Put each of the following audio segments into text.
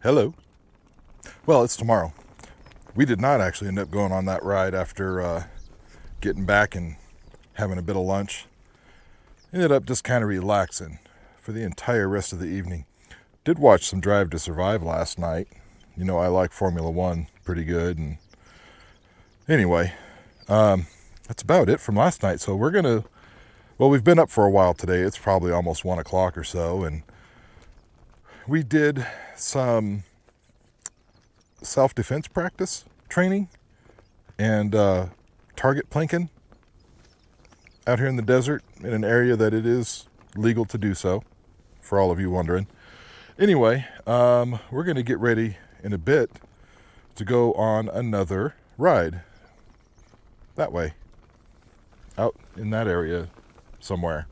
Hello. Well, it's tomorrow. We did not actually end up going on that ride after getting back and having a bit of lunch. Ended up just kind of relaxing for the entire rest of the evening. Did watch some Drive to Survive last night. You know, I like Formula One pretty good. And anyway, that's about it from last night. So we've been up for a while today. It's probably almost 1 o'clock or so. And we did some self-defense practice training and target plinking out here in the desert in an area that it is legal to do so, for all of you wondering. Anyway, we're going to get ready in a bit to go on another ride that way, out in that area somewhere.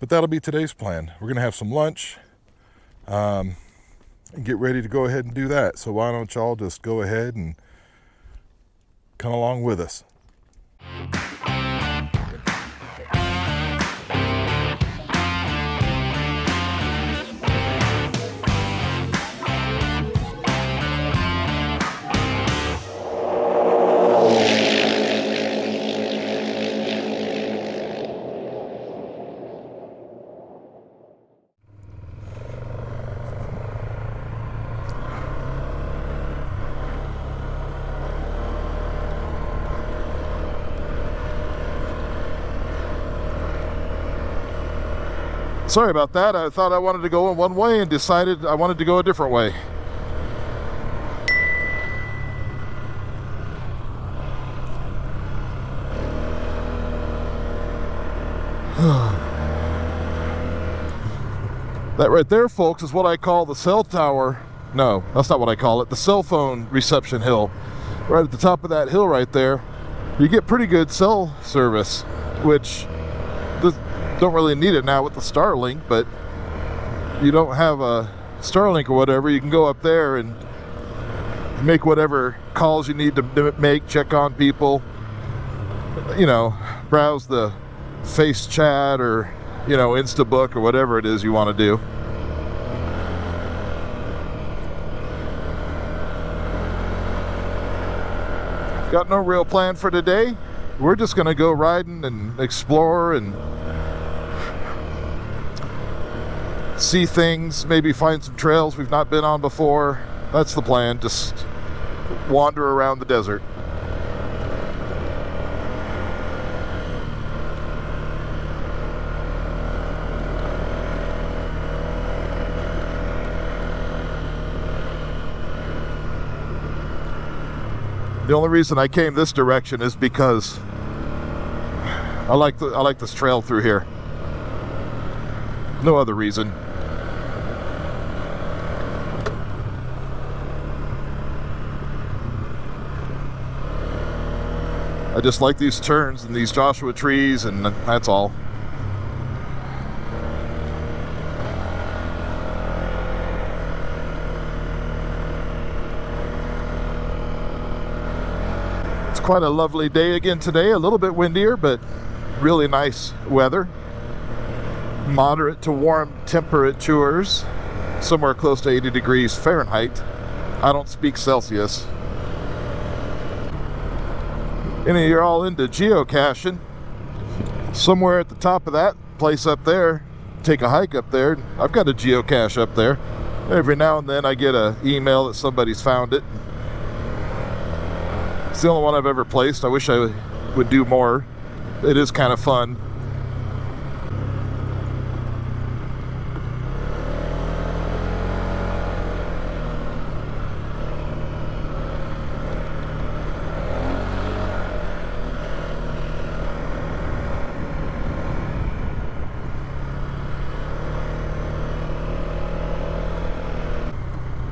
But that'll be today's plan. We're going to have some lunch and get ready to go ahead and do that. So why don't y'all just go ahead and come along with us. Sorry about that. I thought I wanted to go in one way and decided I wanted to go a different way. That right there, folks, is what I call the cell tower. No, that's not what I call it. The cell phone reception hill. Right at the top of that hill right there, you get pretty good cell service, which don't really need it now with the Starlink, but you don't have a Starlink or whatever, you can go up there and make whatever calls you need to make, check on people, you know, browse the Face Chat or, you know, Instabook or whatever it is you want to do. Got no real plan for today. We're just going to go riding and explore and see things, maybe find some trails we've not been on before. That's the plan, just wander around the desert. The only reason I came this direction is because I like this trail through here. No other reason. I just like these turns and these Joshua trees, and that's all. It's quite a lovely day again today, a little bit windier, but really nice weather. Moderate to warm temperatures, somewhere close to 80 degrees Fahrenheit. I don't speak Celsius. And you're all into geocaching. Somewhere at the top of that place up there, take a hike up there. I've got a geocache up there. Every now and then I get an email that somebody's found it. It's the only one I've ever placed. I wish I would do more. It is kind of fun.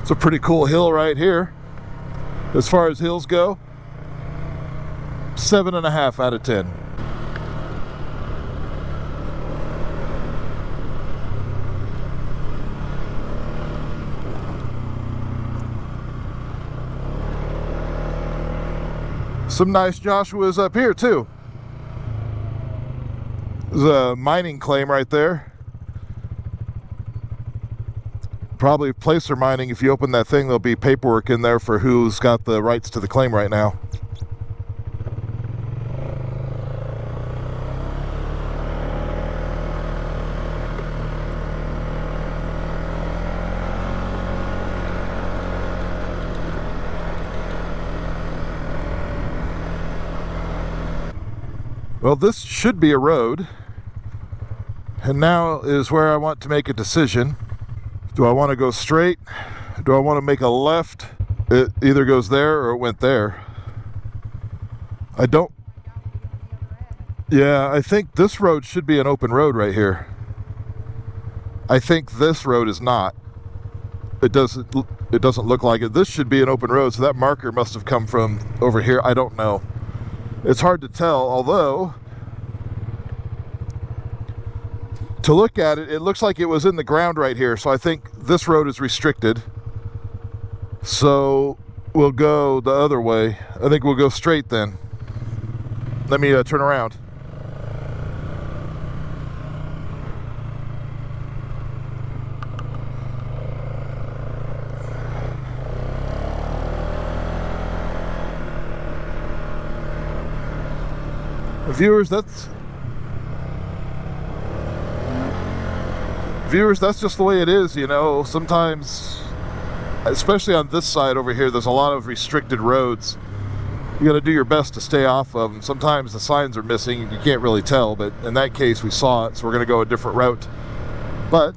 It's a pretty cool hill right here. As far as hills go, 7.5 out of 10. Some nice Joshuas up here too. There's a mining claim right there. probably placer mining. If you open that thing, there'll be paperwork in there for who's got the rights to the claim right now. Well, this should be a road, and now is where I want to make a decision. Do I want to go straight? Do I want to make a left? It either goes there or it went there. I don't... Yeah, I think this road should be an open road right here. I think this road is not. It doesn't look like it. This should be an open road, so that marker must have come from over here. I don't know. It's hard to tell, although to look at it, it looks like it was in the ground right here. So I think this road is restricted. So we'll go the other way. I think we'll go straight then. Let me turn around. Viewers, that's just the way it is, you know. Sometimes, especially on this side over here, there's a lot of restricted roads. You got to do your best to stay off of them. Sometimes the signs are missing and you can't really tell, but in that case we saw it, so we're going to go a different route. But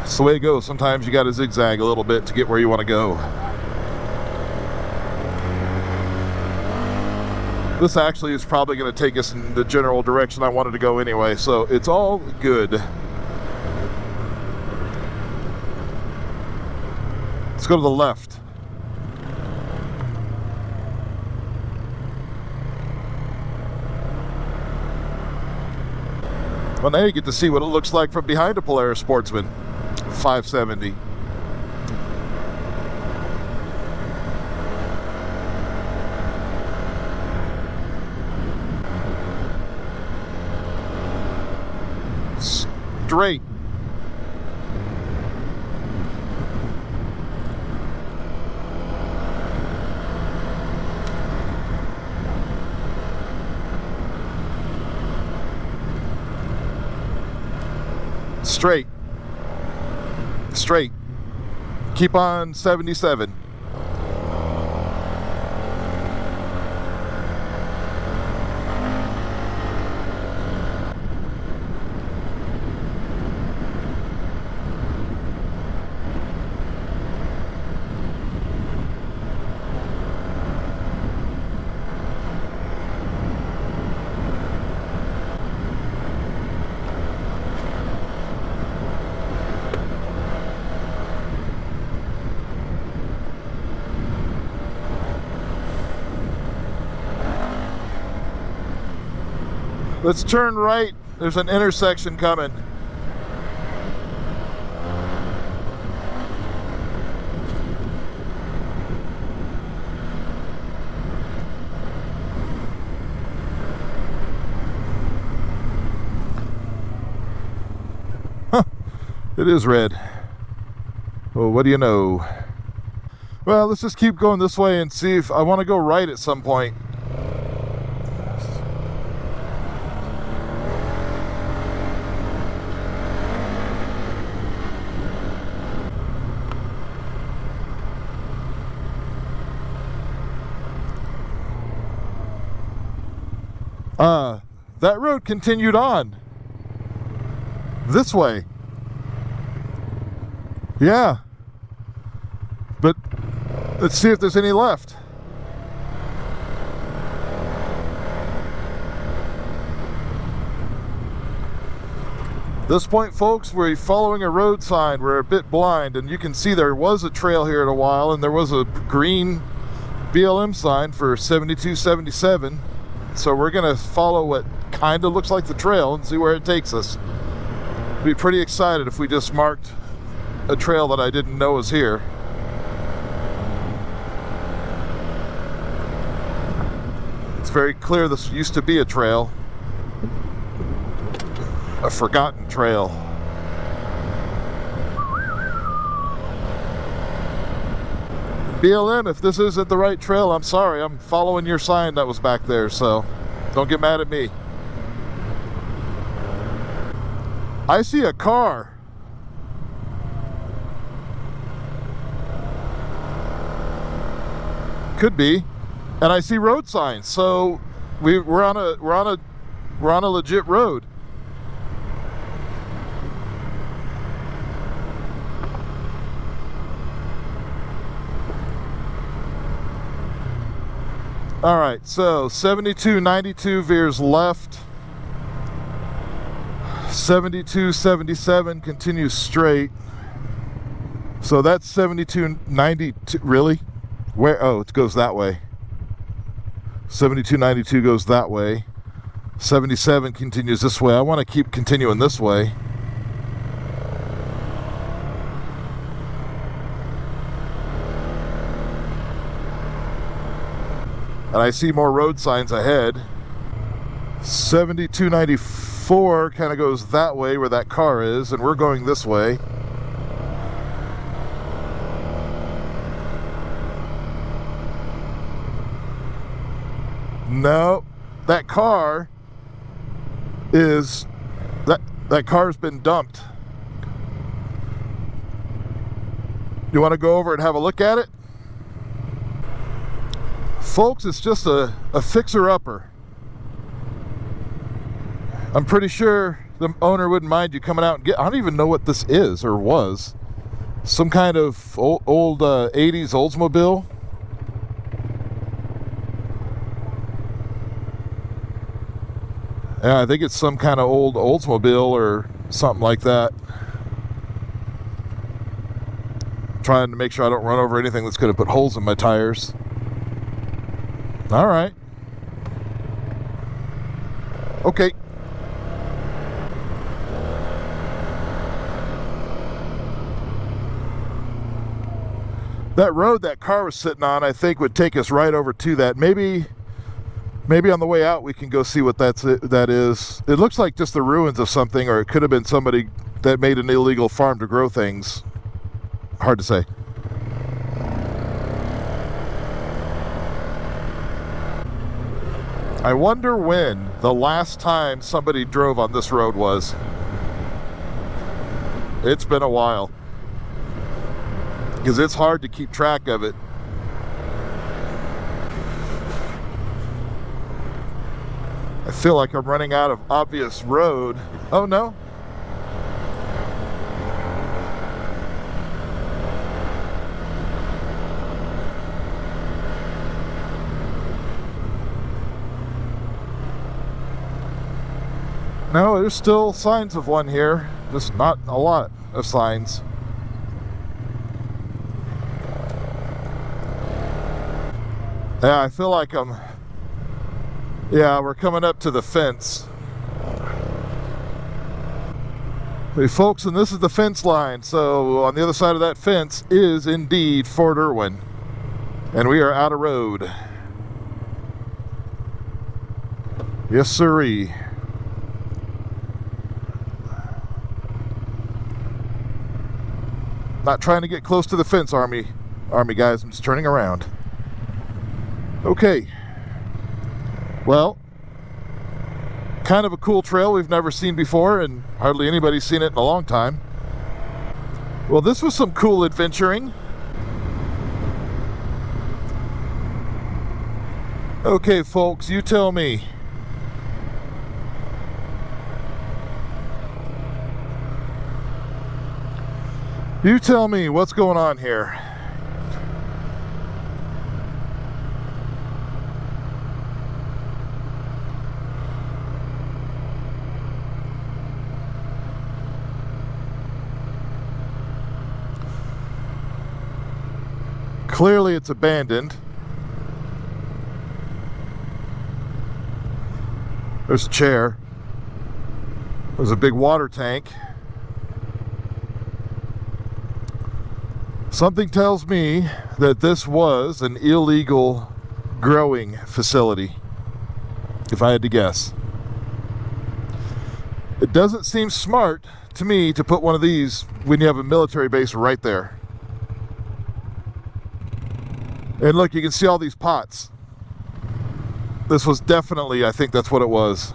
it's the way it goes. Sometimes you got to zigzag a little bit to get where you want to go. This actually is probably going to take us in the general direction I wanted to go anyway, so it's all good. Let's go to the left. Well, now you get to see what it looks like from behind a Polaris Sportsman 570. Straight. Straight. Straight. Keep on 77. Let's turn right. There's an intersection coming. Huh. It is red. Well, what do you know? Well, let's just keep going this way and see if I want to go right at some point. That road continued on this way. Yeah. But let's see if there's any left. This point, folks, we're following a road sign. We're a bit blind, and you can see there was a trail here in a while, and there was a green BLM sign for 7277. So we're gonna follow what kind of looks like the trail and see where it takes us. I'd be pretty excited if we just marked a trail that I didn't know was here. It's very clear this used to be a trail. A forgotten trail. BLM, if this isn't the right trail, I'm sorry. I'm following your sign that was back there, so don't get mad at me. I see a car. Could be. And I see road signs, so we're on a legit road. All right, so 7292 veers left. 7277 continues straight. So that's 7292. Really? Where? Oh, it goes that way. 7292 goes that way. 77 continues this way. I want to keep continuing this way. And I see more road signs ahead. 7294 kind of goes that way where that car is, and we're going this way. No, that car is that car's been dumped. You want to go over and have a look at it? Folks, it's just a fixer-upper. I'm pretty sure the owner wouldn't mind you coming out and I don't even know what this is or was. Some kind of old 80s Oldsmobile. Yeah, I think it's some kind of old Oldsmobile or something like that. Trying to make sure I don't run over anything that's going to put holes in my tires. All right. Okay. That road that car was sitting on, I think, would take us right over to that. Maybe on the way out we can go see what that is. It looks like just the ruins of something, or it could have been somebody that made an illegal farm to grow things. Hard to say. I wonder when the last time somebody drove on this road was. It's been a while. Because it's hard to keep track of it. I feel like I'm running out of obvious road. Oh no. No, there's still signs of one here, just not a lot of signs. Yeah, I feel like we're coming up to the fence. Hey folks, and this is the fence line. So on the other side of that fence is indeed Fort Irwin. And we are out of road. Yes, sirree. Not trying to get close to the fence, Army guys. I'm just turning around. Okay. Well, kind of a cool trail we've never seen before, and hardly anybody's seen it in a long time. Well, this was some cool adventuring. Okay, folks, you tell me. You tell me what's going on here. Clearly it's abandoned. There's a chair. There's a big water tank. Something tells me that this was an illegal growing facility, if I had to guess. It doesn't seem smart to me to put one of these when you have a military base right there. And look, you can see all these pots. This was definitely, I think that's what it was.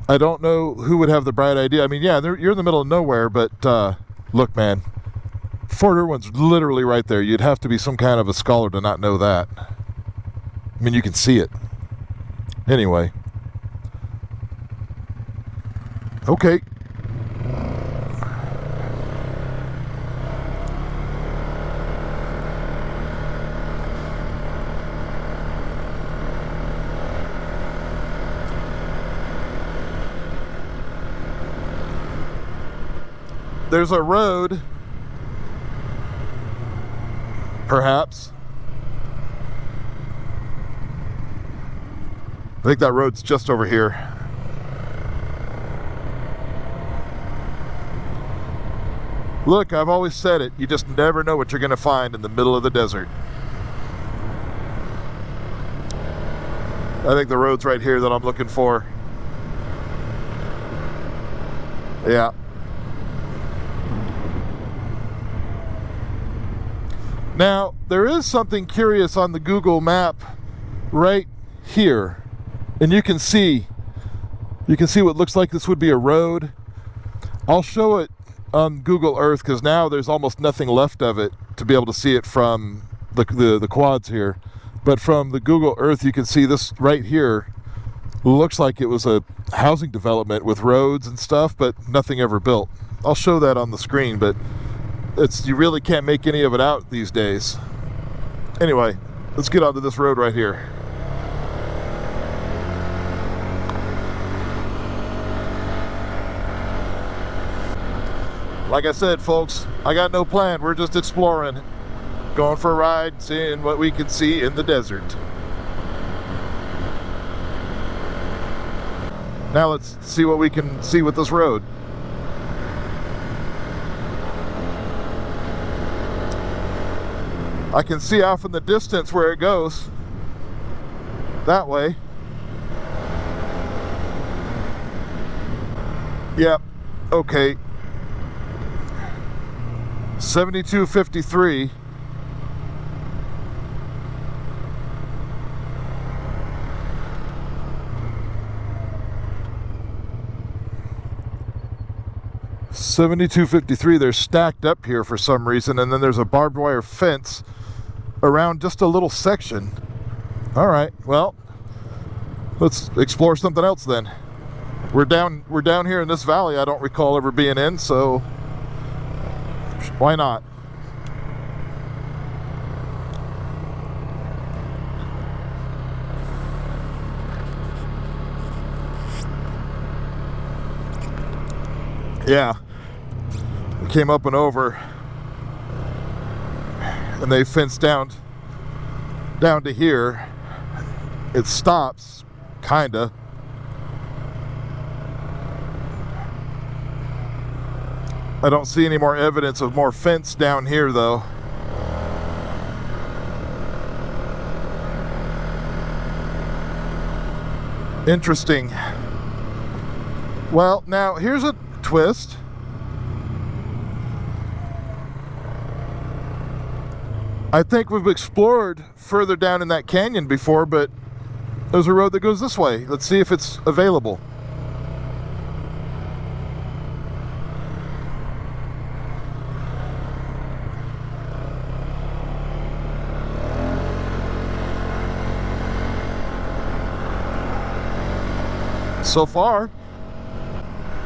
I don't know who would have the bright idea. I mean, yeah, you're in the middle of nowhere, but look, man, Fort Irwin's literally right there. You'd have to be some kind of a scholar to not know that. I mean, you can see it. Anyway. Okay. There's a road, perhaps. I think that road's just over here. Look, I've always said it, you just never know what you're going to find in the middle of the desert. I think the road's right here that I'm looking for. Yeah. Now, there is something curious on the Google map right here. And you can see what looks like this would be a road. I'll show it on Google Earth because now there's almost nothing left of it to be able to see it from the quads here. But from the Google Earth, you can see this right here. Looks like it was a housing development with roads and stuff, but nothing ever built. I'll show that on the screen, but you really can't make any of it out these days. Anyway, let's get onto this road right here. Like I said, folks, I got no plan. We're just exploring, going for a ride, seeing what we can see in the desert. Now let's see what we can see with this road. I can see off in the distance where it goes. That way. Yep. Okay. 7253. They're stacked up here for some reason, and then there's a barbed wire fence around just a little section. All right, well, let's explore something else then. We're down here in this valley I don't recall ever being in, so why not? Yeah, we came up and over, and they fenced down to here. It stops, kinda. I don't see any more evidence of more fence down here, though. Interesting. Well, now here's a twist. I think we've explored further down in that canyon before, but there's a road that goes this way. Let's see if it's available. So far,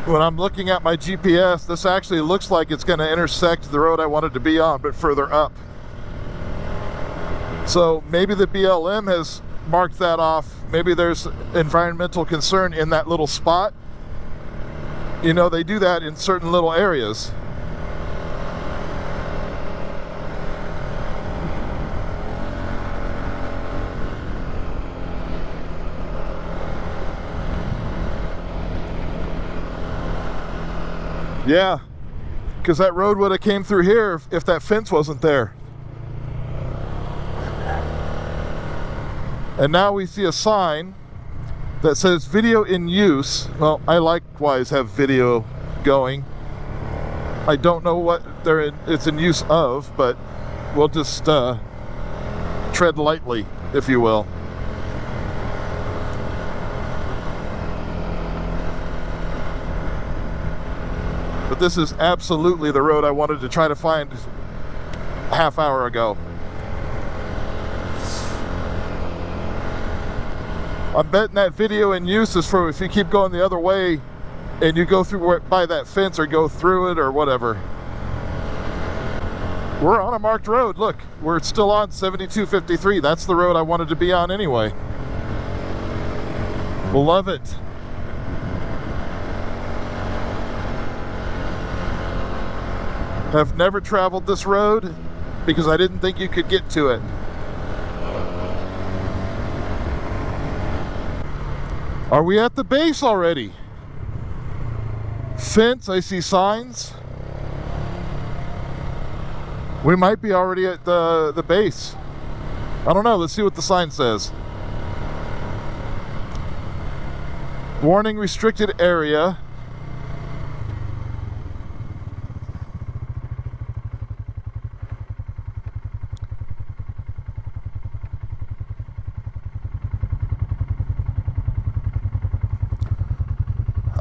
when I'm looking at my GPS, this actually looks like it's going to intersect the road I wanted to be on, but further up. So maybe the BLM has marked that off. Maybe there's environmental concern in that little spot. You know, they do that in certain little areas. Yeah, because that road would have came through here if that fence wasn't there. And now we see a sign that says video in use. Well, I likewise have video going. I don't know what it's in use of, but we'll just tread lightly, if you will. But this is absolutely the road I wanted to try to find a half hour ago. I'm betting that video in use is for if you keep going the other way and you go through by that fence or go through it or whatever. We're on a marked road. Look, we're still on 7253. That's the road I wanted to be on anyway. Love it. I've never traveled this road because I didn't think you could get to it. Are we at the base already? Fence, I see signs. We might be already at the base. I don't know, let's see what the sign says. Warning, restricted area.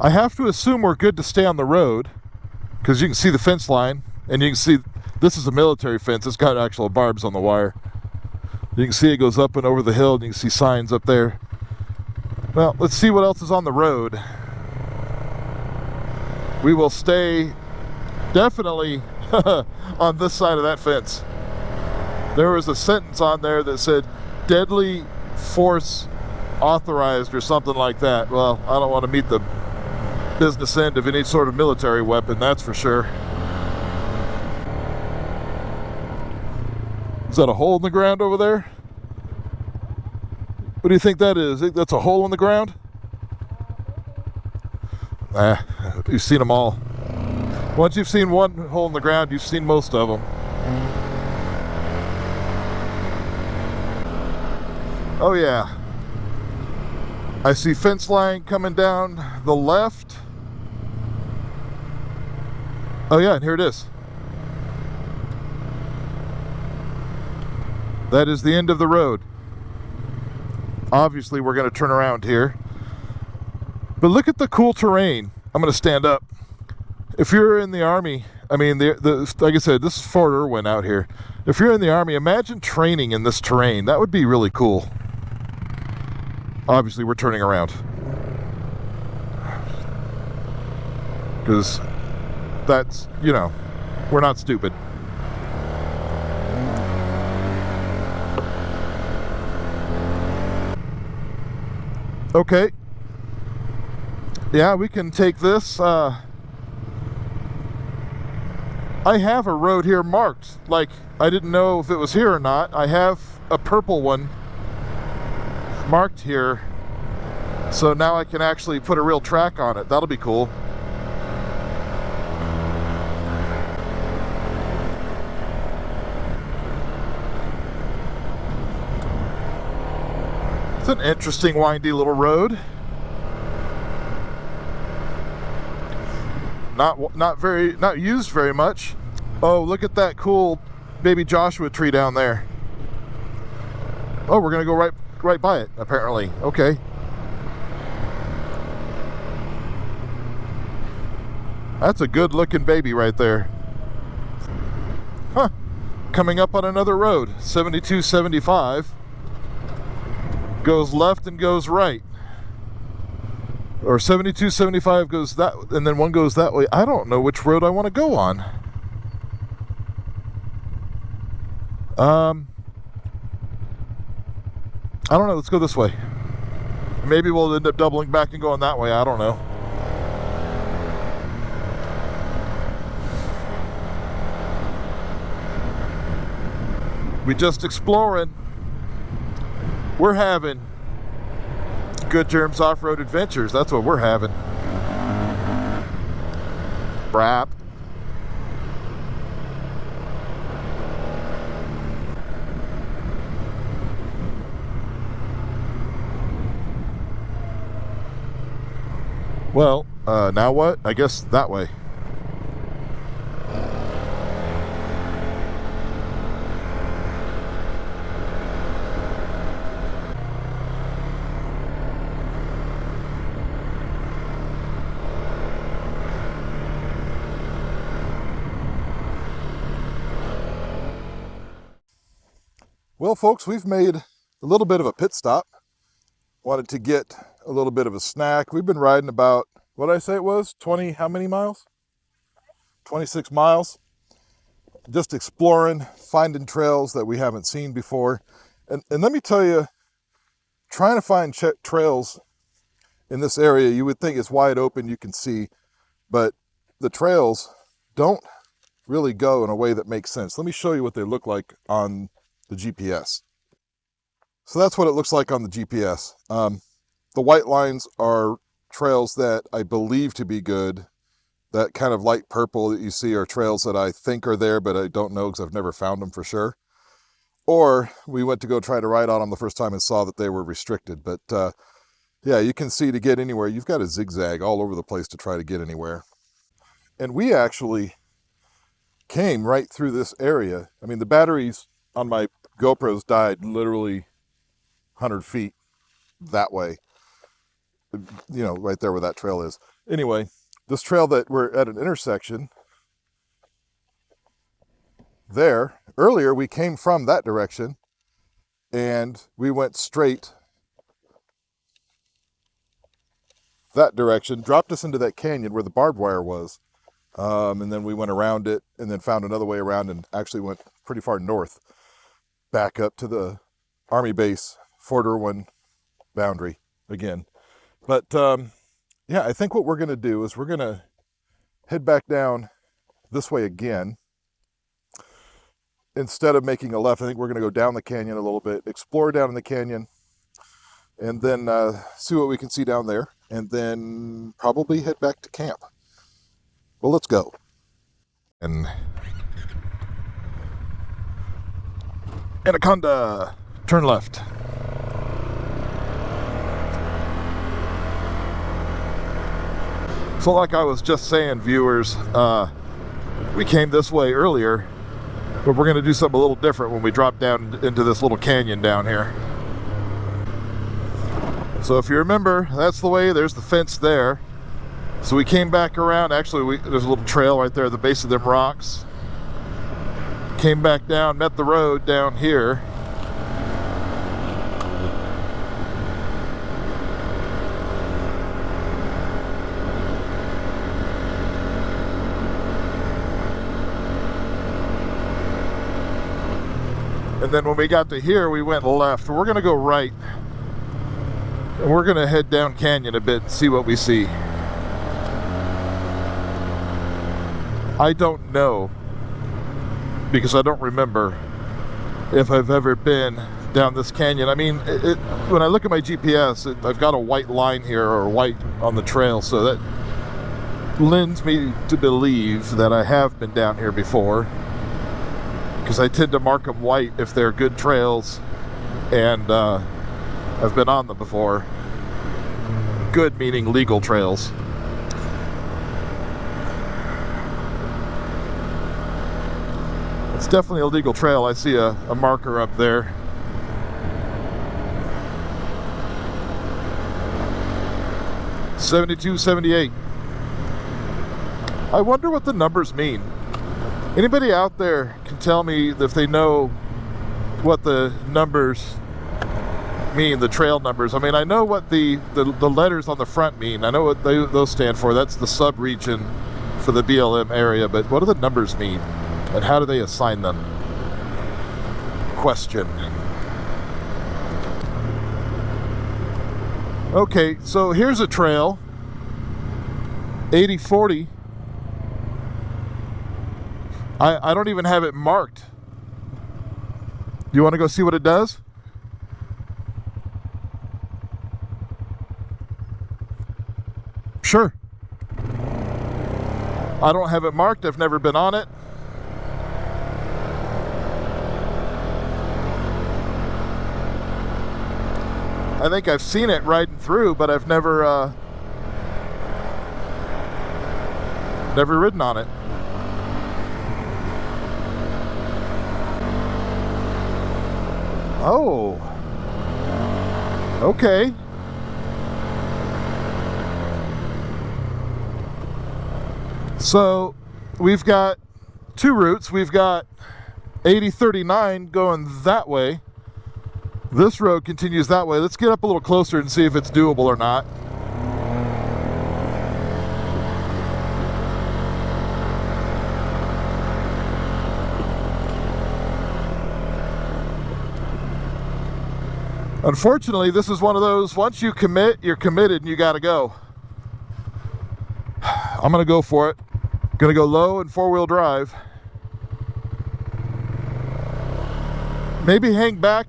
I have to assume we're good to stay on the road because you can see the fence line and you can see this is a military fence. It's got actual barbs on the wire. You can see it goes up and over the hill and you can see signs up there. Well, let's see what else is on the road. We will stay definitely on this side of that fence. There was a sentence on there that said deadly force authorized or something like that. Well, I don't want to meet the business end of any sort of military weapon, that's for sure. Is that a hole in the ground over there? What do you think that is? That's a hole in the ground? You've seen them all. Once you've seen one hole in the ground, you've seen most of them. Oh yeah. I see fence line coming down the left. Oh yeah, and here it is. That is the end of the road. Obviously, we're going to turn around here. But look at the cool terrain. I'm going to stand up. If you're in the Army, I mean, like I said, this is Fort Irwin out here. If you're in the Army, imagine training in this terrain. That would be really cool. Obviously, we're turning around. Because that's, you know, we're not stupid. Okay. Yeah, we can take this. I have a road here marked. Like, I didn't know if it was here or not. I have a purple one marked here. So now I can actually put a real track on it. That'll be cool. It's an interesting windy little road. Not used very much. Oh, look at that cool baby Joshua tree down there. Oh, we're gonna go right by it, apparently. Okay. That's a good looking baby right there. Huh. Coming up on another road, 7275. Goes left and goes right. Or 7275 goes that, and then one goes that way. I don't know which road I want to go on. I don't know. Let's go this way. Maybe we'll end up doubling back and going that way. I don't know. We just exploring. We're having Good Germs Off-Road Adventures. That's what we're having. Brap. Well, now what? I guess that way. Well, folks, we've made a little bit of a pit stop. Wanted to get a little bit of a snack. We've been riding about, what did I say it was? 20, how many miles? 26 miles. Just exploring, finding trails that we haven't seen before. And let me tell you, trying to find trails in this area, you would think it's wide open, you can see, but the trails don't really go in a way that makes sense. Let me show you what they look like on the GPS. So that's what it looks like on the GPS. The white lines are trails that I believe to be good. That kind of light purple that you see are trails that I think are there, but I don't know because I've never found them for sure. Or we went to go try to ride on them the first time and saw that they were restricted. But yeah, you can see to get anywhere, you've got to zigzag all over the place to try to get anywhere. And we actually came right through this area. I mean, the batteries on my GoPros died literally 100 feet that way. You know, right there where that trail is. Anyway, this trail that we're at an intersection there, earlier we came from that direction and we went straight that direction, dropped us into that canyon where the barbed wire was. And then we went around it and then found another way around and actually went pretty far north, back up to the Army base, Fort Irwin boundary again. But yeah, I think what we're going to do is we're going to head back down this way again. Instead of making a left, I think we're going to go down the canyon a little bit, explore down in the canyon, and then see what we can see down there, and then probably head back to camp. Well, let's go. And Anaconda, turn left. So like I was just saying, viewers, we came this way earlier, but we're going to do something a little different when we drop down into this little canyon down here. So if you remember, that's the way, there's the fence there. So we came back around, actually there's a little trail right there at the base of them rocks. Came back down, met the road down here. And then when we got to here, we went left. We're going to go right. And we're going to head down canyon a bit and see what we see. I don't know, because I don't remember if I've ever been down this canyon. I mean, when I look at my GPS, I've got a white line here, or white on the trail, so that lends me to believe that I have been down here before, because I tend to mark them white if they're good trails, and I've been on them before. Good meaning legal trails. It's definitely a legal trail. I see a marker up there. $72.78. I wonder what the numbers mean. Anybody out there can tell me if they know what the numbers mean, the trail numbers. I mean, I know what the letters on the front mean. I know what those stand for. That's the sub-region for the BLM area. But what do the numbers mean? And how do they assign them? Question. Okay, so here's a trail. 8040. I don't even have it marked. You want to go see what it does? Sure. I don't have it marked. I've never been on it. I think I've seen it riding through, but I've never ridden on it. Oh. Okay. So we've got two routes. We've got 8039 going that way, This road continues that way. Let's get up a little closer and see if it's doable or not. Unfortunately, this is one of those, once you commit, you're committed and you gotta go. I'm gonna go for it. Gonna go low and four-wheel drive. Maybe hang back.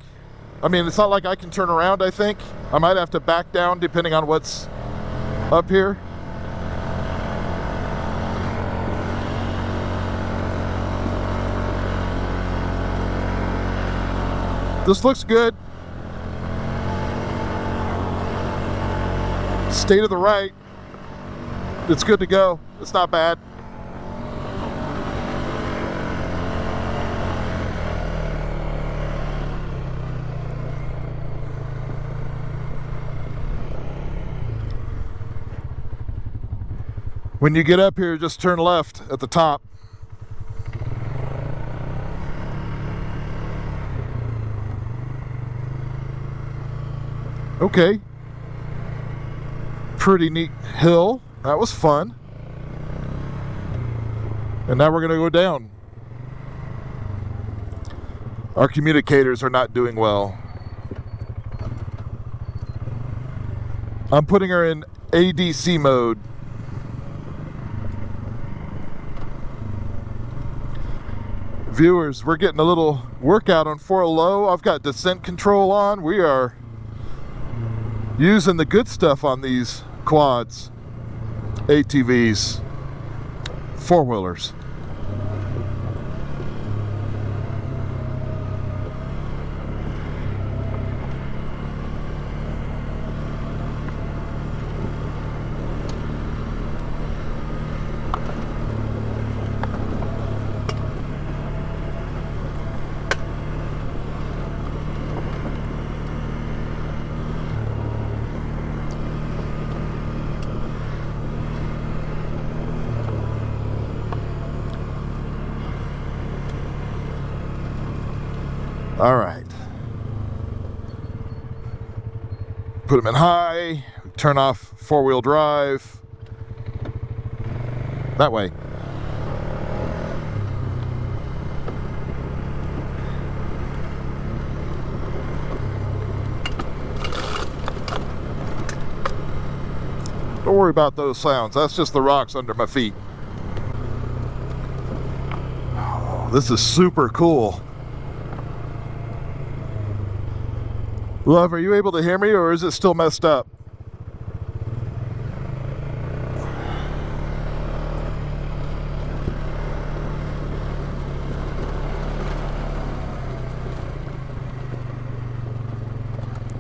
I mean, it's not like I can turn around, I think. I might have to back down depending on what's up here. This looks good. Stay to the right. It's good to go. It's not bad. When you get up here, just turn left at the top. Okay. Pretty neat hill. That was fun. And now we're going to go down. Our communicators are not doing well. I'm putting her in ADC mode. Viewers, we're getting a little workout on 4 low. I've got descent control on. We are using the good stuff on these quads, ATVs, four-wheelers. All right. Put them in high, turn off four-wheel drive. That way. Don't worry about those sounds. That's just the rocks under my feet. Oh, this is super cool. Love, are you able to hear me, or is it still messed up?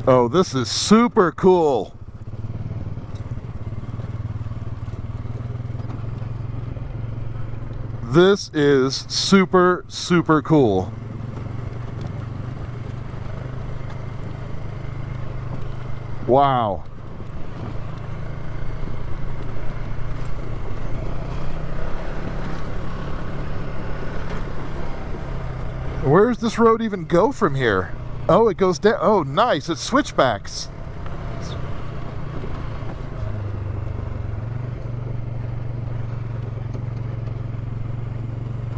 Oh, this is super cool. This is super, super cool. Wow. Where does this road even go from here? Oh, it goes down. Oh, nice. It's switchbacks.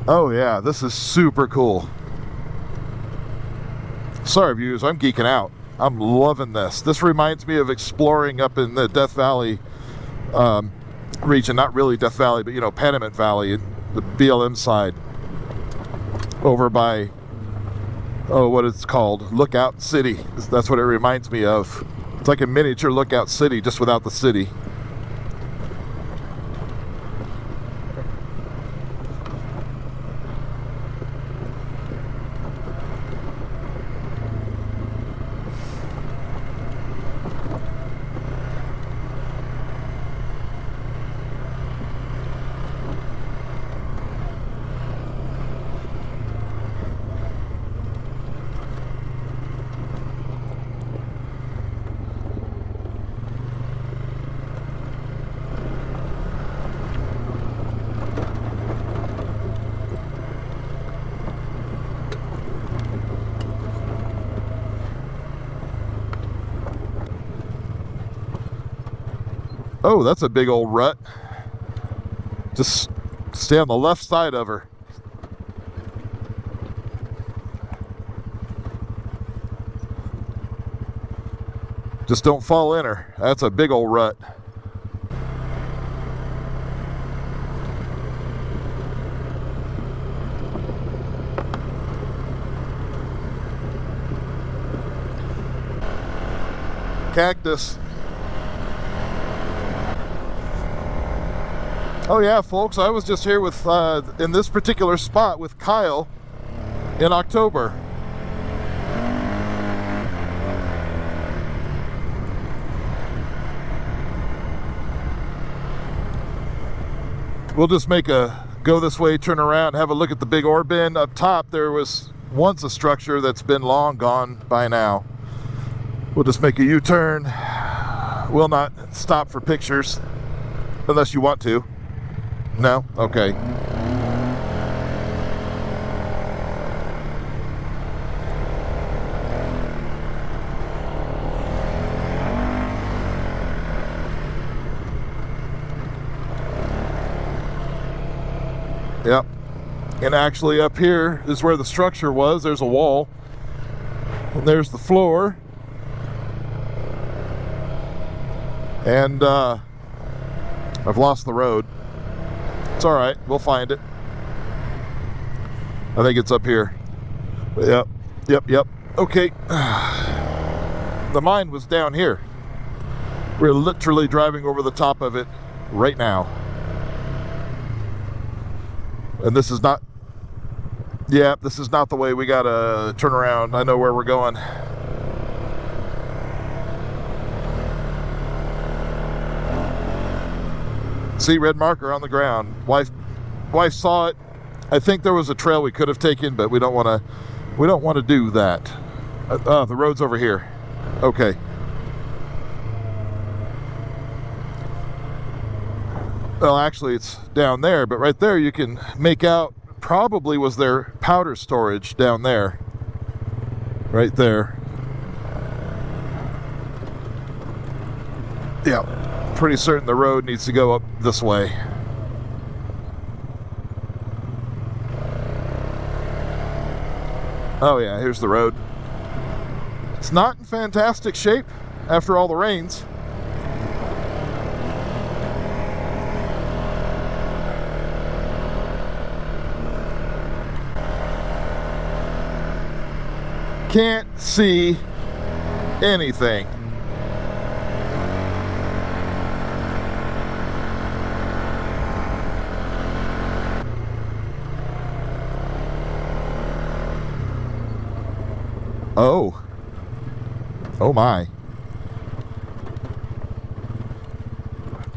Oh, yeah. This is super cool. Sorry, viewers. I'm geeking out. I'm loving this. This reminds me of exploring up in the Death Valley region. Not really Death Valley, but, you know, Panamint Valley, the BLM side. Over by, oh, what it's called, Lookout City. That's what it reminds me of. It's like a miniature Lookout City, just without the city. Oh, that's a big old rut. Just stay on the left side of her. Just don't fall in her. That's a big old rut. Cactus. Oh yeah, folks, I was just here with in this particular spot with Kyle in October. We'll just make a go this way, turn around, have a look at the big ore bin. Up top there was once a structure that's been long gone by now. We'll just make a U-turn. We'll not stop for pictures unless you want to. No? Okay. Yep. And actually up here is where the structure was. There's a wall. And there's the floor. And I've lost the road. It's all right. We'll find it. I think it's up here. Yep. Okay. The mine was down here. We're literally driving over the top of it right now. And this is not... Yeah, this is not the way we gotta turn around. I know where we're going. See, red marker on the ground. Wife saw it. I think there was a trail we could have taken, but we don't want to do that. The road's over here. Okay. Well, actually, it's down there, but right there you can make out probably was their powder storage down there. Right there. Yeah. Pretty certain the road needs to go up this way. Oh yeah, here's the road. It's not in fantastic shape after all the rains. Can't see anything. Oh my.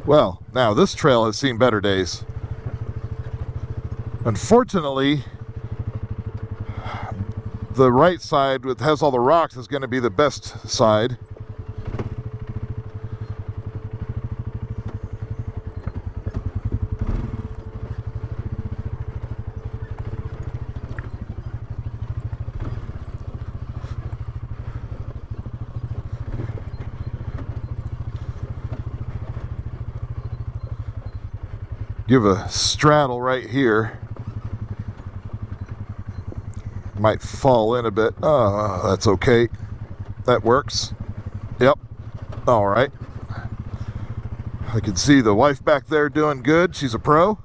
Well, now this trail has seen better days. Unfortunately, the right side, which has all the rocks, is going to be the best side. Give a straddle right here. Might fall in a bit. Oh, that's okay. That works. Yep. All right. I can see the wife back there doing good. She's a pro.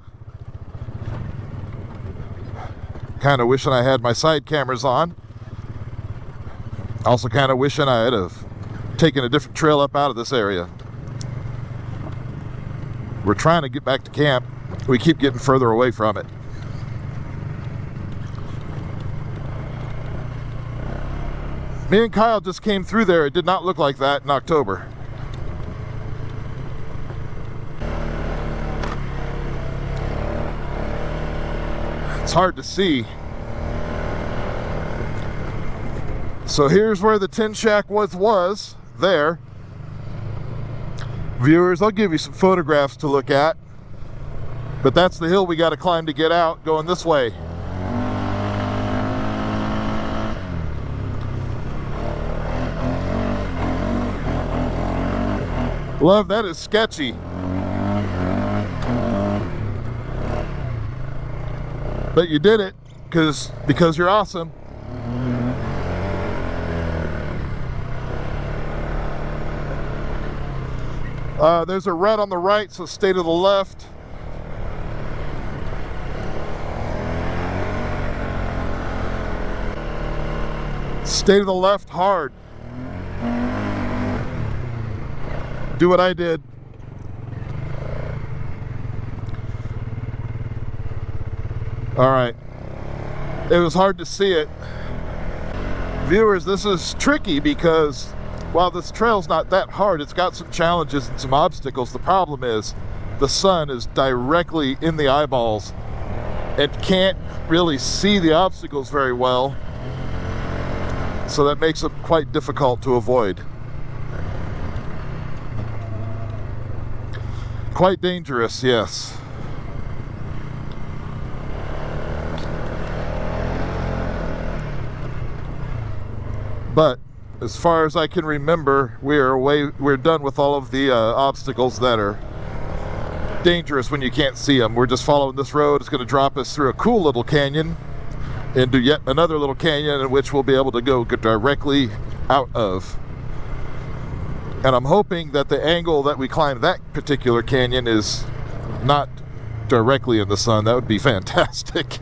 Kind of wishing I had my side cameras on. Also kind of wishing I had have taken a different trail up out of this area. We're trying to get back to camp. We keep getting further away from it. Me and Kyle just came through there. It did not look like that in October. It's hard to see. So here's where the tin shack was there. Viewers, I'll give you some photographs to look at. But that's the hill we got to climb to get out, going this way. Love, that is sketchy. But you did it because you're awesome. There's a red on the right, so stay to the left. Stay to the left hard. Do what I did. All right. It was hard to see it. Viewers, this is tricky because while this trail's not that hard, it's got some challenges and some obstacles. The problem is the sun is directly in the eyeballs and can't really see the obstacles very well. So that makes it quite difficult to avoid. Quite dangerous, yes. But as far as I can remember, we're done with all of the obstacles that are dangerous when you can't see them. We're just following this road. It's going to drop us through a cool little canyon into yet another little canyon in which we'll be able to go directly out of. And I'm hoping that the angle that we climb that particular canyon is not directly in the sun. That would be fantastic.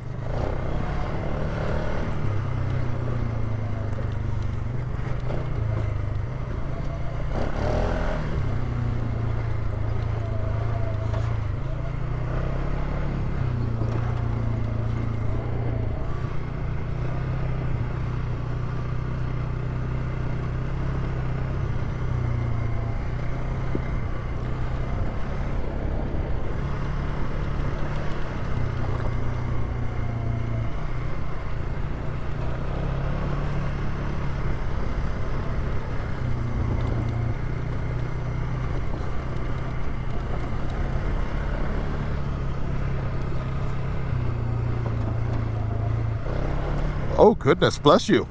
Oh, goodness, bless you.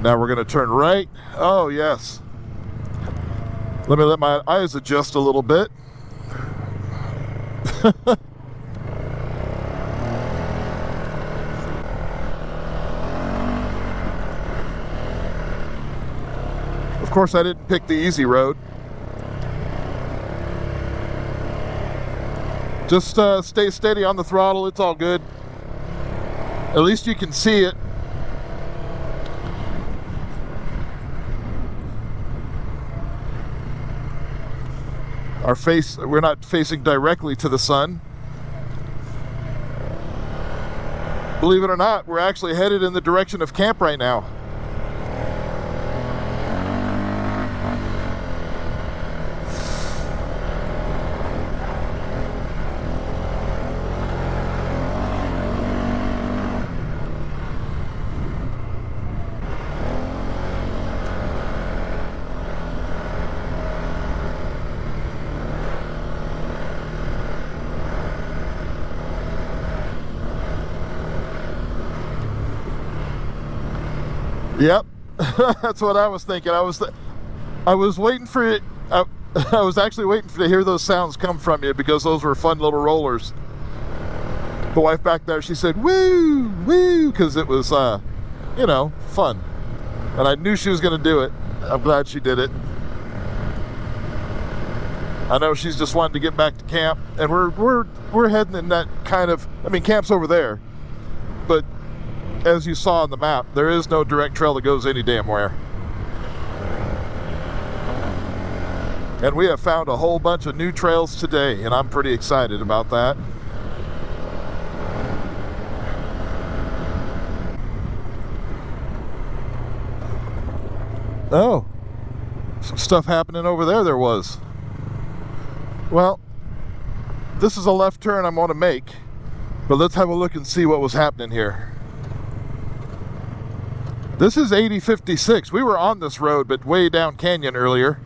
Now we're going to turn right. Oh, yes. Let me let my eyes adjust a little bit. Of course, I didn't pick the easy road. Just stay steady on the throttle. It's all good. At least you can see it. We're not facing directly to the sun. Believe it or not, we're actually headed in the direction of camp right now. Yep, that's what I was thinking. I was waiting for it. I was actually waiting to hear those sounds come from you because those were fun little rollers. The wife back there, she said, "Woo, woo," because it was, you know, fun. And I knew she was going to do it. I'm glad she did it. I know she's just wanting to get back to camp, and we're heading in that kind of. I mean, camp's over there, but as you saw on the map, there is no direct trail that goes any damn where. And we have found a whole bunch of new trails today, and I'm pretty excited about that. Oh, some stuff happening over there was. Well, this is a left turn I'm going to make, but let's have a look and see what was happening here. This is 8056. We were on this road, but way down canyon earlier.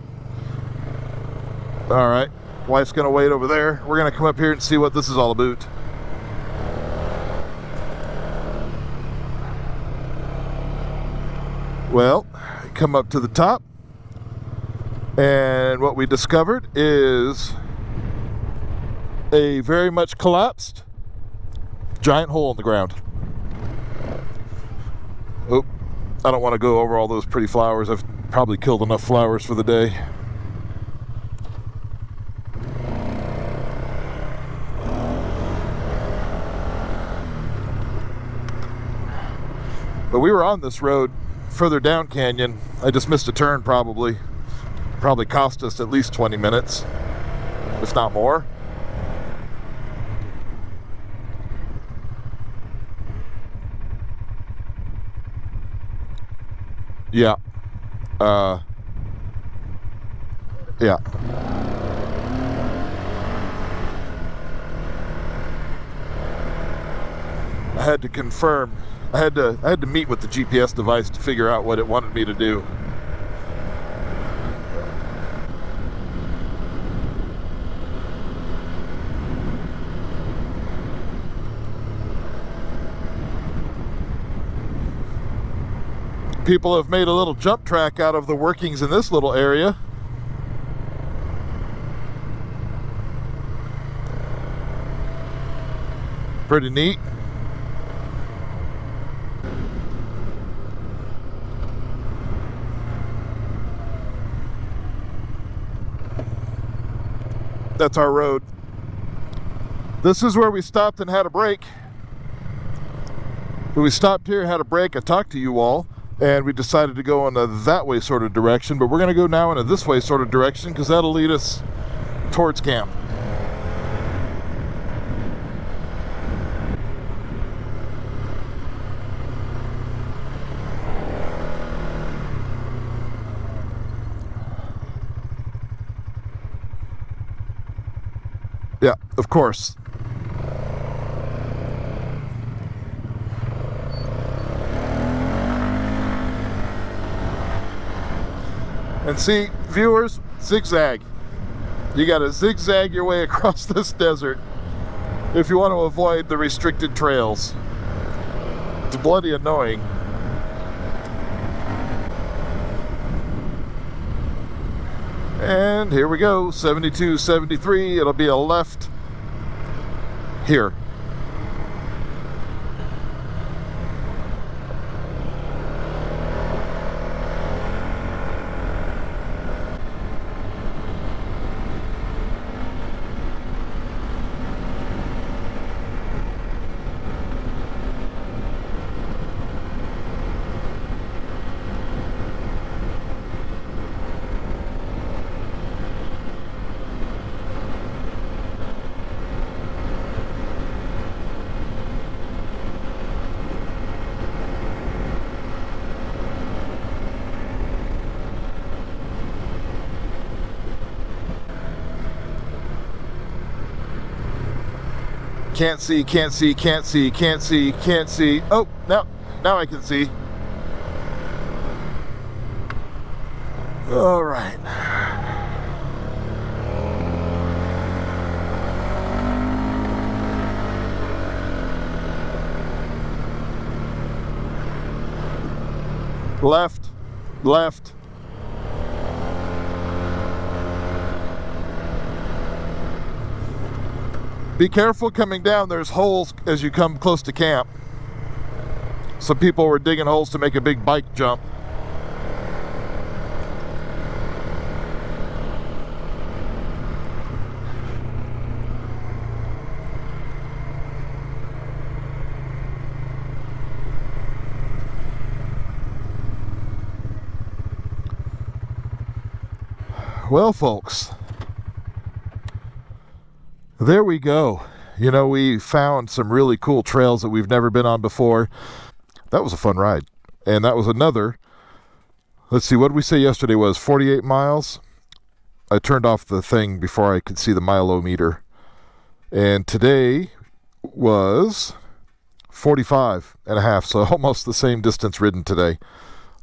All right, wife's gonna wait over there. We're gonna come up here and see what this is all about. Well, come up to the top, and what we discovered is a very much collapsed giant hole in the ground. Oh, I don't want to go over all those pretty flowers. I've probably killed enough flowers for the day. But we were on this road further down canyon. I just missed a turn probably. Probably cost us at least 20 minutes, if not more. Yeah. Yeah. I had to confirm. I had to meet with the GPS device to figure out what it wanted me to do. People have made a little jump track out of the workings in this little area. Pretty neat. That's our road. This is where we stopped and had a break. When we stopped here, had a break, I talked to you all, and we decided to go in a that way sort of direction, but we're going to go now in a this way sort of direction because that'll lead us towards camp. Yeah, of course. And see, viewers, zigzag. You gotta zigzag your way across this desert if you want to avoid the restricted trails. It's bloody annoying. And here we go, 72, 73, it'll be a left here. Can't see, can't see, can't see, can't see, can't see. Oh, now I can see. All right. Left, left. Be careful coming down. There's holes as you come close to camp. Some people were digging holes to make a big bike jump. Well, folks, there we go. You know, we found some really cool trails that we've never been on before. That was a fun ride. And that was another, let's see, what did we say yesterday was 48 miles? I turned off the thing before I could see the mileometer. And today was 45 and a half, so almost the same distance ridden today.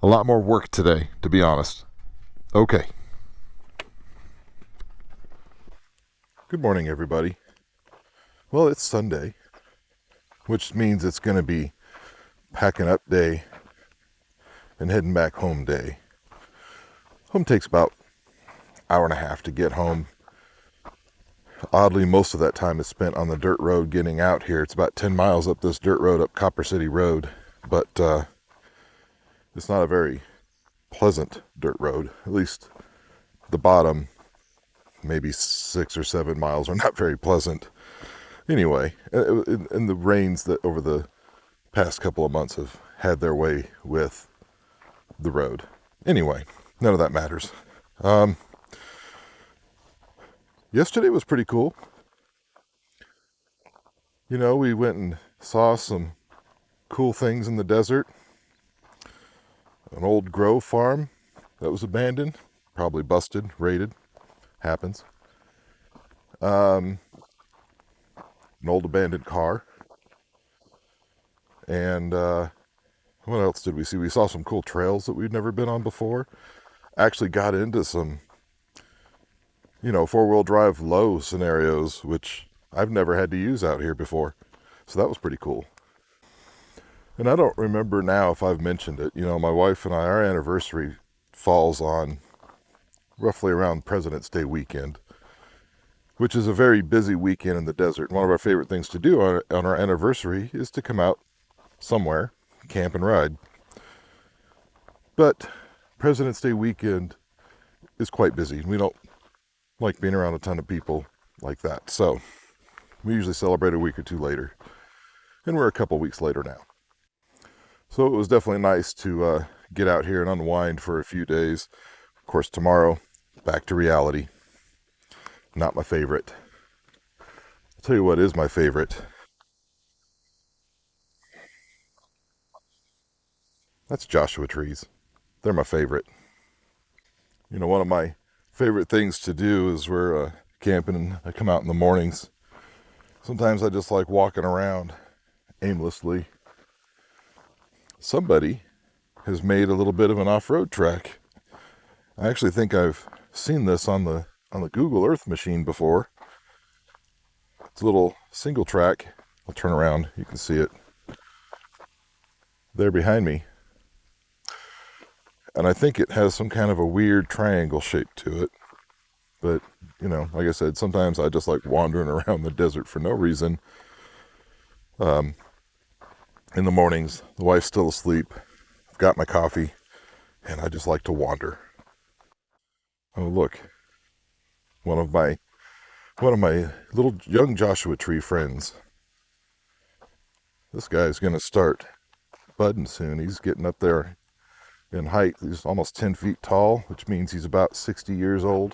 A lot more work today, to be honest. Okay. Good morning, everybody. Well, it's Sunday, which means it's going to be packing up day and heading back home day. Home takes about an hour and a half to get home. Oddly, most of that time is spent on the dirt road getting out here. It's about 10 miles up this dirt road, up Copper City Road, but it's not a very pleasant dirt road. At least the bottom, maybe 6 or 7 miles, are not very pleasant. Anyway, and the rains that over the past couple of months have had their way with the road. Anyway, none of that matters. Yesterday was pretty cool. You know, we went and saw some cool things in the desert. An old grow farm that was abandoned, probably busted, raided, happens. An old abandoned car. And what else did we see? We saw some cool trails that we'd never been on before. Actually got into some, four-wheel drive low scenarios, which I've never had to use out here before. So that was pretty cool. And I don't remember now if I've mentioned it. My wife and I, our anniversary falls on roughly around President's Day weekend, which is a very busy weekend in the desert. One of our favorite things to do on our anniversary is to come out somewhere, camp and ride. But President's Day weekend is quite busy. We don't like being around a ton of people like that. So we usually celebrate a week or two later. And we're a couple weeks later now. So it was definitely nice to get out here and unwind for a few days. Of course, tomorrow, back to reality. Not my favorite. I'll tell you what is my favorite. That's Joshua trees. They're my favorite. One of my favorite things to do is we're camping and I come out in the mornings. Sometimes I just like walking around aimlessly. Somebody has made a little bit of an off-road track. I actually think I've seen this on the Google Earth machine before. It's a little single track. I'll turn around. You can see it there behind me. And I think it has some kind of a weird triangle shape to it. But, like I said, sometimes I just like wandering around the desert for no reason. In the mornings, the wife's still asleep. I've got my coffee, and I just like to wander. Oh, look. One of my little young Joshua tree friends. This guy's going to start budding soon. He's getting up there in height. He's almost 10 feet tall, which means he's about 60 years old.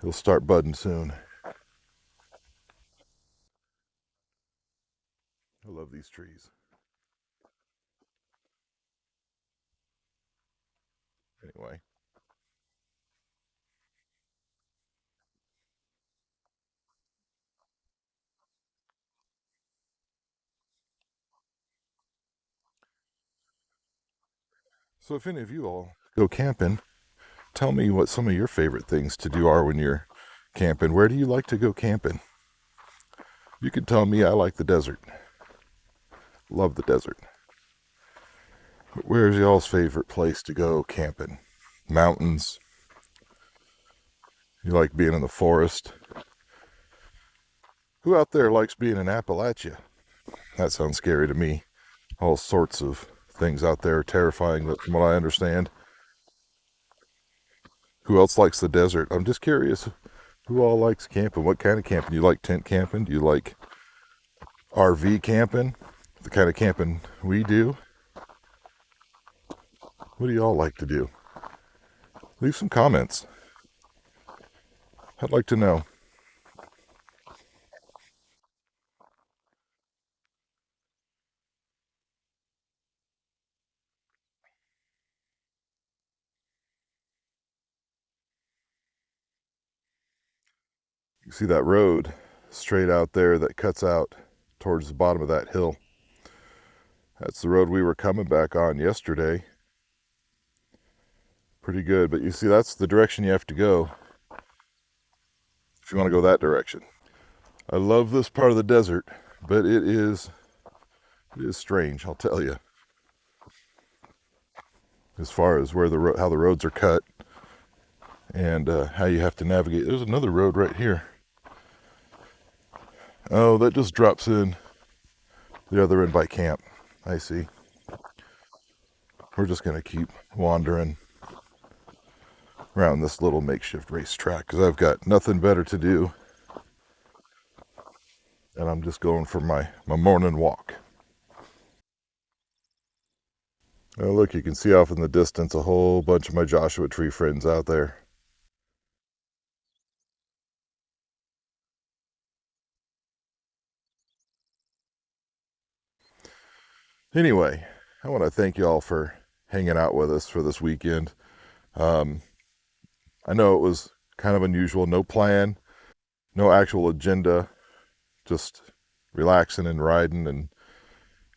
He'll start budding soon. I love these trees. Anyway. So if any of you all go camping, tell me what some of your favorite things to do are when you're camping. Where do you like to go camping? You could tell me I like the desert. Love the desert. But where's y'all's favorite place to go camping? Mountains? You like being in the forest? Who out there likes being in Appalachia? That sounds scary to me. All sorts of things out there terrifying, but from what I understand. Who else likes the desert? I'm just curious. Who all likes camping? What kind of camping? Do you like tent camping? Do you like RV camping? The kind of camping we do? What do y'all like to do? Leave some comments. I'd like to know. You see that road straight out there that cuts out towards the bottom of that hill. That's the road we were coming back on yesterday. Pretty good, but you see that's the direction you have to go if you want to go that direction. I love this part of the desert, but it is strange, I'll tell you. As far as how the roads are cut, and how you have to navigate. There's another road right here. Oh, that just drops in the other end by camp. I see. We're just going to keep wandering around this little makeshift racetrack because I've got nothing better to do. And I'm just going for my morning walk. Oh, look, you can see off in the distance a whole bunch of my Joshua Tree friends out there. Anyway, I want to thank you all for hanging out with us for this weekend. Um, I know it was kind of unusual, no plan, no actual agenda, just relaxing and riding and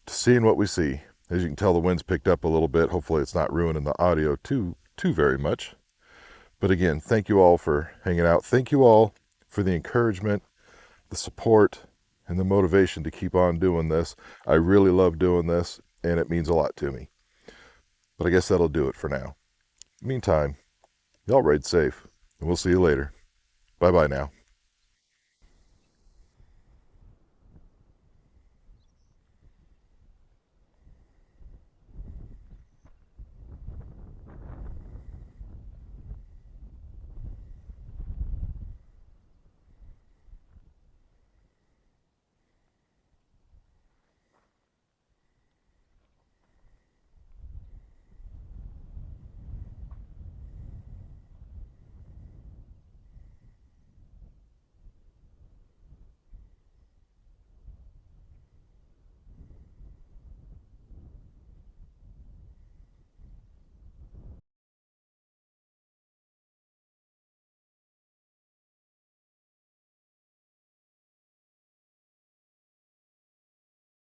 seeing what we see. As you can tell, the wind's picked up a little bit. Hopefully it's not ruining the audio too very much. But again, thank you all for hanging out. Thank you all for the encouragement, the support, and the motivation to keep on doing this. I really love doing this, and it means a lot to me. But I guess that'll do it for now. Meantime, y'all ride safe, and we'll see you later. Bye bye now.